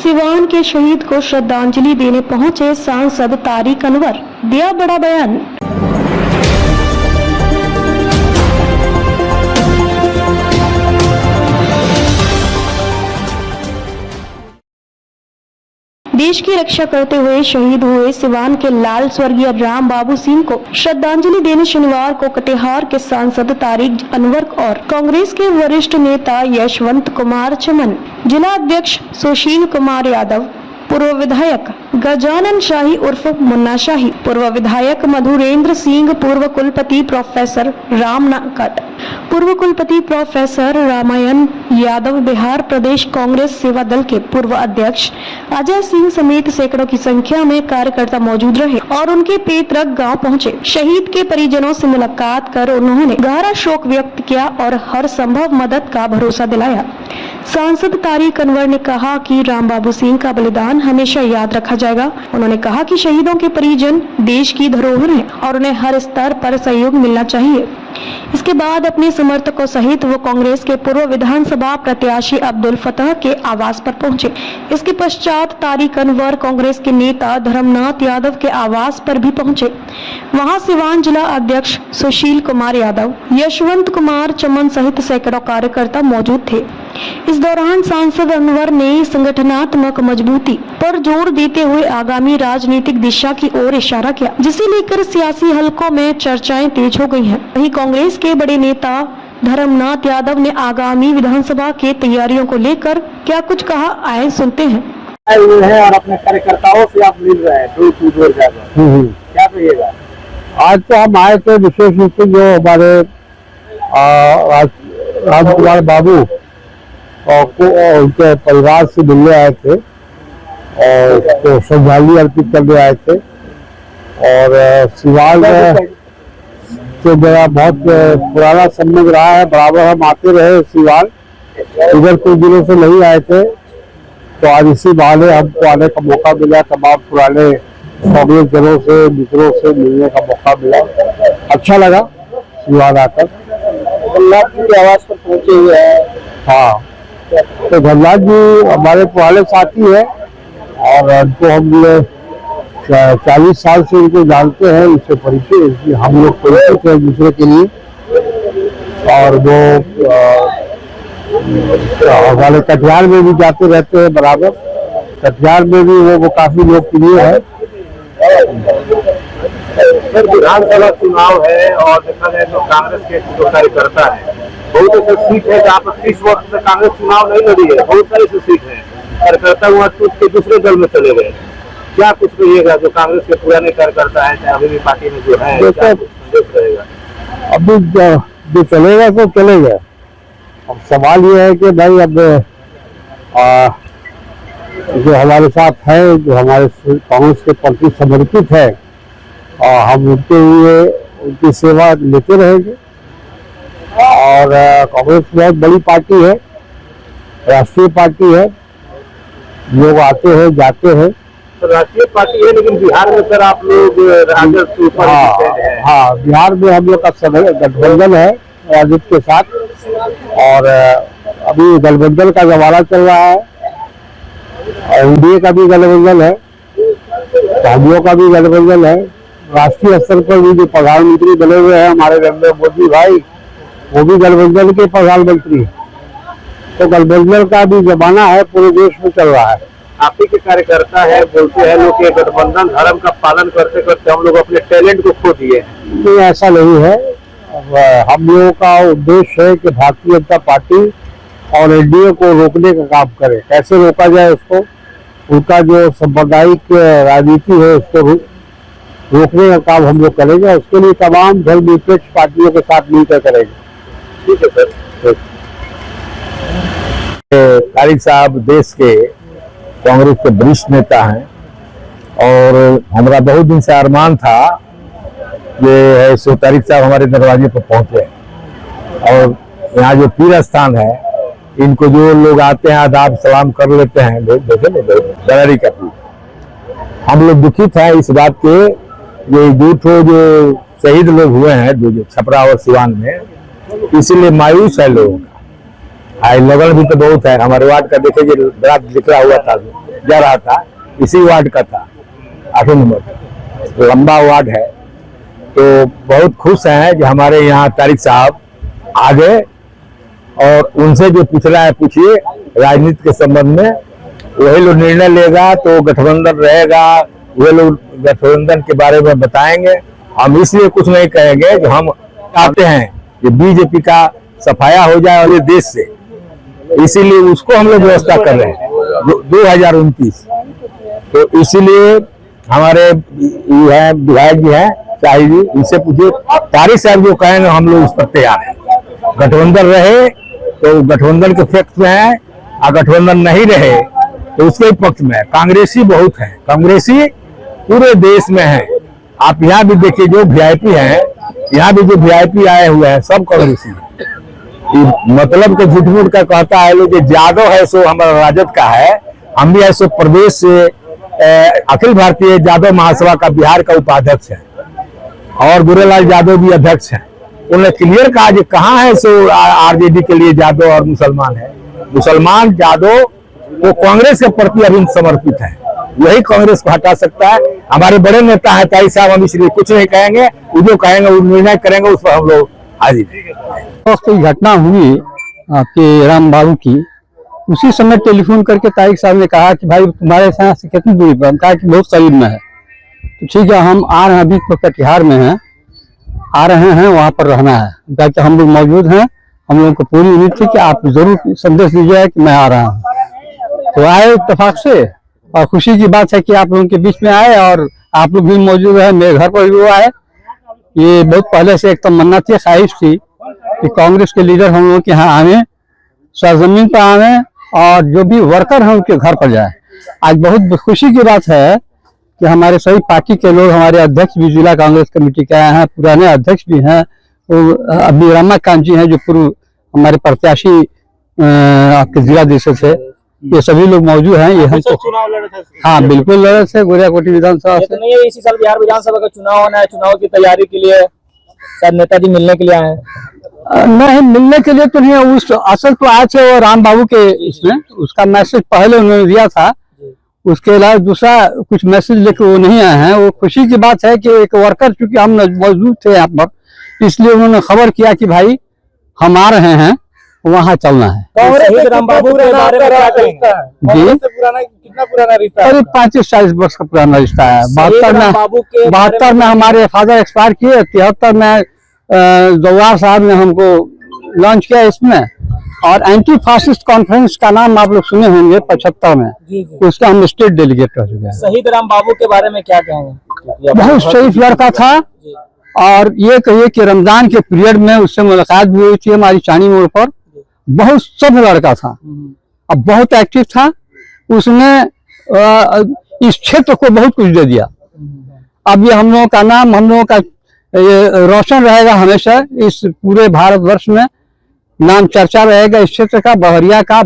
सिवान के शहीद को श्रद्धांजलि देने पहुंचे सांसद तारिक अनवर, दिया बड़ा बयान। देश की रक्षा करते हुए शहीद हुए सिवान के लाल स्वर्गीय राम बाबू सिंह को श्रद्धांजलि देने शनिवार को कटिहार के सांसद तारिक अनवर और कांग्रेस के वरिष्ठ नेता यशवंत कुमार चमन, जिला अध्यक्ष सुशील कुमार यादव, पूर्व विधायक गजानन शाही उर्फ मुन्ना शाही, पूर्व विधायक मधुरेंद्र सिंह, पूर्व कुलपति प्रोफेसर राम नाकट, पूर्व कुलपति प्रोफेसर रामायण यादव, बिहार प्रदेश कांग्रेस सेवा दल के पूर्व अध्यक्ष अजय सिंह समेत सैकड़ों की संख्या में कार्यकर्ता मौजूद रहे और उनके पैतृक गांव पहुंचे। शहीद के परिजनों से मुलाकात कर उन्होंने गहरा शोक व्यक्त किया और हर संभव मदद का भरोसा दिलाया। सांसद तारिक अनवर ने कहा कि राम बाबू सिंह का बलिदान हमेशा याद रखा जाएगा। उन्होंने कहा कि शहीदों के परिजन देश की धरोहर हैं और उन्हें हर स्तर पर सहयोग मिलना चाहिए। इसके बाद अपने समर्थकों सहित वो कांग्रेस के पूर्व विधानसभा प्रत्याशी अब्दुल फतह के आवास पर पहुंचे। इसके पश्चात तारिक अनवर कांग्रेस के नेता धर्मनाथ यादव के आवास पर भी पहुंचे। वहां सिवान जिला अध्यक्ष सुशील कुमार यादव, यशवंत कुमार चमन सहित सैकड़ों कार्यकर्ता मौजूद थे। इस दौरान सांसद अनवर ने संगठनात्मक मजबूती पर जोर देते हुए आगामी राजनीतिक दिशा की ओर इशारा किया, जिसे लेकर सियासी हलकों में चर्चाएं तेज हो गई हैं। वहीं कांग्रेस के बड़े नेता धर्मनाथ यादव ने आगामी विधानसभा के तैयारियों को लेकर क्या कुछ कहा, आए सुनते हैं। और अपने कार्यकर्ताओं से आप मिल रहे हैं, क्या कहिएगा? आज तो हम आए थे विशेष रूप से जो हमारे राजकुमार बाबू और उनके परिवार से मिलने आए थे और तो श्रद्धांजलि अर्पित करने आए थे। और सिवान से मेरा बहुत पुराना संबंध रहा है, बराबर हम आते रहे सिवान। इधर कुछ दिनों से नहीं आए थे तो आज इसी बहाने हमको आने का मौका मिला। तमाम पुराने कांग्रेस जनों से, मित्रों से मिलने का मौका मिला, अच्छा लगा सिवान आकर। की आवाज पर पहुंचे हुए हैं। हाँ, तो धनराज जी हमारे पुराने साथी है और उनको हम 40 साल से उनको जानते हैं, उससे परिचय, हम लोग परिचित हैं एक दूसरे के लिए। और वो हमारे कटिहार में भी जाते रहते हैं बराबर। कटिहार में भी वो काफी लोकप्रिय है। विधानसभा चुनाव है और देखा जाए तो कांग्रेस के जो कार्यकर्ता है, बहुत ऐसी सीट है जहाँ पर 30 वर्ष से कांग्रेस चुनाव नहीं लड़ी है। बहुत सारी सीट है, कार्यकर्ता वहाँ टूट के दूसरे दल में चले गए। क्या कुछ कहिएगा जो कांग्रेस के पुराने कार्यकर्ता है, चाहे अभी भी पार्टी में जो है, रहेगा? अभी जो चलेगा तो चलेगा। अब सवाल ये है कि भाई अब जो हमारे साथ है, जो हमारे कांग्रेस के प्रति समर्पित है, हम उनके लिए उनकी सेवा लेते रहेंगे। और कांग्रेस बहुत बड़ी पार्टी है, राष्ट्रीय पार्टी है, लोग आते हैं जाते हैं। तो राष्ट्रीय पार्टी है लेकिन बिहार में सर आप लोग राजद? हाँ, बिहार में हम लोग का समय गठबंधन है राजद के साथ। और अभी गठबंधन का जमाना चल रहा है, एनडीए का भी गठबंधन है, भाजपा का भी गठबंधन है। राष्ट्रीय स्तर पर भी जो प्रधानमंत्री बने हुए हैं हमारे नरेंद्र मोदी भाई, वो भी गठबंधन के प्रधानमंत्री है। तो गठबंधन का भी जमाना है, पूरे देश में चल रहा है। आप ही के कार्यकर्ता है, बोलते हैं लोग कि गठबंधन धर्म का पालन करते करते हम लोग अपने टैलेंट को खो दिए। नहीं, ऐसा नहीं है। हम लोगों का उद्देश्य है कि भारतीय जनता पार्टी और एनडीए को रोकने का काम करे। कैसे रोका जाए उसको, उनका जो सांप्रदायिक राजनीति है उसको रोकने का काम हम लोग करेंगे। उसके लिए तमाम धर्मनिरपेक्ष पार्टियों के साथ मिलकर करेंगे। ठीक है सर। तारिक साहब देश के कांग्रेस के वरिष्ठ नेता हैं और हमारा बहुत दिन से अरमान था ये सो तारिक साहब हमारे दरवाजे पर पहुंचे। और यहाँ जो पीर स्थान है, इनको जो लोग आते हैं आदाब सलाम कर लेते हैं, देखे ना दरारी का पीर। हम लोग दुखित हैं इस बात के, ये दूठो जो शहीद लोग हुए हैं जो छपरा और सिवान में, इसीलिए मायूस है लोगों का। लगन भी तो बहुत है। हमारे वार्ड का देखिए बड़ा निकला हुआ था, जा रहा था, इसी वार्ड का था, 8 नंबर का, लंबा वार्ड है। तो बहुत खुश हैं कि हमारे यहाँ तारिक साहब आ गए और उनसे जो पूछना है पूछिए राजनीति के संबंध में, वही लोग निर्णय लेगा, तो गठबंधन रहेगा, वे लोग गठबंधन के बारे में बताएंगे। हम इसलिए कुछ नहीं कहेंगे कि हम चाहते हैं कि बीजेपी का सफाया हो जाए और ये देश से, इसीलिए उसको हम लोग व्यवस्था कर रहे हैं 2029। तो इसीलिए हमारे विधायक जी हैं शाही जी, इनसे पूछिए, तारिक साहब जो कहेंगे हम लोग उस पर तैयार हैं। गठबंधन रहे तो गठबंधन के पक्ष में है, और गठबंधन नहीं रहे तो उसके ही पक्ष में है। कांग्रेसी बहुत है, कांग्रेसी पूरे देश में है। आप यहाँ भी देखिए, जो वीआईपी हैं, यहाँ भी जो वीआईपी आए हुए हैं सब कांग्रेसी है। मतलब के झूठ मूठ का कहता है लोग कि यादव है सो हमारा राजद का है, हम भी है सो प्रदेश से अखिल भारतीय यादव महासभा का बिहार का उपाध्यक्ष है, और गुरेलाल यादव भी अध्यक्ष हैं। उन्होंने क्लियर कहा कि कहाँ है सो आरजेडी के लिए यादव और मुसलमान है। मुसलमान यादव वो कांग्रेस के प्रति अभी समर्पित है, वही कांग्रेस को हटा सकता है। हमारे बड़े नेता है तारिक साहब, हम इसलिए कुछ नहीं कहेंगे, वो जो कहेंगे वो निर्णय करेंगे, उस पर हम लोग हाजिर हैं। कोई घटना हुई आपके राम बाबू की, उसी समय टेलीफोन करके तारिक साहब ने कहा कि भाई तुम्हारे यहाँ से कितनी दूरी पर? हम कहा कि बहुत करीब में है। तो ठीक है, हम आ रहे हैं, अभी तो कटिहार में हैं, आ रहे हैं, वहाँ पर रहना है। कहा कि हम लोग मौजूद हैं, हम लोगों को पूरी उम्मीद थी कि आप जरूर संदेश दीजिए कि मैं आ रहा हूँ। तो आए इत्तेफाक से, और खुशी की बात है कि आप लोगों के बीच में आए और आप लोग भी मौजूद है। मेरे घर पर भी वो आए। ये बहुत पहले से एक तमन्ना थी, ख्वाहिश थी कि कांग्रेस के लीडर हम लोगों के यहाँ आवे, सरजमीन पर आवे, और जो भी वर्कर हैं उनके घर पर जाए। आज बहुत खुशी की बात है कि हमारे सभी पार्टी के लोग, हमारे अध्यक्ष भी जिला कांग्रेस कमेटी के आए हैं, पुराने अध्यक्ष भी हैं, अभी रमाकांत जी हैं जो पूर्व हमारे प्रत्याशी आपके जिलाधीश थे, ये सभी लोग मौजूद हैं। ये हम चुनाव लड़े थे? हाँ बिल्कुल लड़े थे, गोरियाकोटी विधानसभा से। तो नहीं है, इसी साल बिहार विधानसभा का चुनाव होना है, चुनाव की तैयारी के लिए शायद नेताजी मिलने के लिए आए हैं। नहीं, मिलने के लिए तो नहीं, उस असल तो आए थे वो राम बाबू के इसमें, उसका मैसेज पहले उन्होंने दिया था, उसके अलावा दूसरा कुछ मैसेज लेकर वो नहीं आए हैं। वो खुशी की बात है कि एक वर्कर, चूंकि हम मौजूद थे यहाँ पर, इसलिए उन्होंने खबर किया कि भाई हम आ रहे हैं, वहाँ चलना है। कांग्रेस राम बाबू के बारे में क्या कहेंगे? जी, कितना पुराना रिश्ता? करीब 35-40 वर्ष का पुराना रिश्ता है। 72 में हमारे फादर एक्सपायर किए, 73 में जवाहर साहब ने हमको लॉन्च किया इसमें, और एंटी फासिस्ट कॉन्फ्रेंस का नाम आप लोग सुने होंगे 75 में, उसका हम स्टेट डेलीगेट रह चुके हैं। शहीद राम बाबू के बारे में क्या कहेंगे? बहुत शरीफ लड़का था, और ये कहिए कि रमजान के पीरियड में उससे मुलाकात भी हुई थी हमारी चानी मोड़ पर। बहुत सभ्य लड़का था, अब बहुत एक्टिव था, उसने इस क्षेत्र को बहुत कुछ दे दिया। अब ये हम लोगों का नाम, हम लोगों का ये रोशन रहेगा हमेशा, इस पूरे भारतवर्ष में नाम चर्चा रहेगा इस क्षेत्र का, बहरिया का।